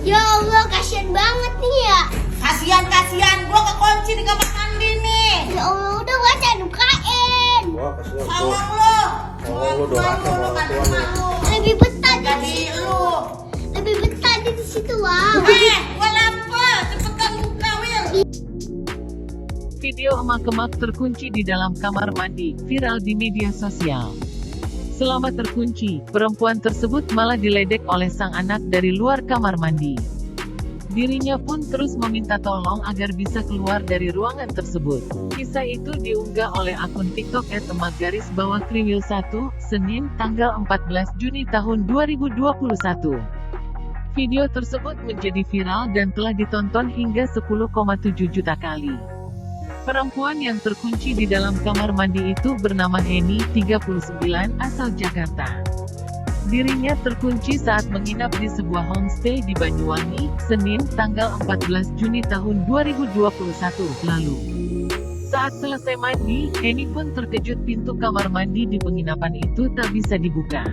Ya Allah, kasihan banget nih ya. Kasihan, gua kekunci di kamar mandi nih. Ya Allah, udah baca bukain. Wah, kasihan tuh. Tolong lu. Tolong lu doakan Lu orang kan tua lu. malu. Lebih betah Jadi di lu. lebih betah di situ, Wang. Gua lapar. Cepetan buka, Wil. Video emak-emak terkunci di dalam kamar mandi, viral di media sosial. Selama terkunci, perempuan tersebut malah diledek oleh sang anak dari luar kamar mandi. Dirinya pun terus meminta tolong agar bisa keluar dari ruangan tersebut. Kisah itu diunggah oleh akun TikTok @emak_kriwil1, Senin, tanggal 14 Juni tahun 2021. Video tersebut menjadi viral dan telah ditonton hingga 10,7 juta kali. Perempuan yang terkunci di dalam kamar mandi itu bernama Heni, 39, asal Jakarta. Dirinya terkunci saat menginap di sebuah homestay di Banyuwangi, Senin, tanggal 14 Juni tahun 2021 lalu. Saat selesai mandi, Heni pun terkejut pintu kamar mandi di penginapan itu tak bisa dibuka.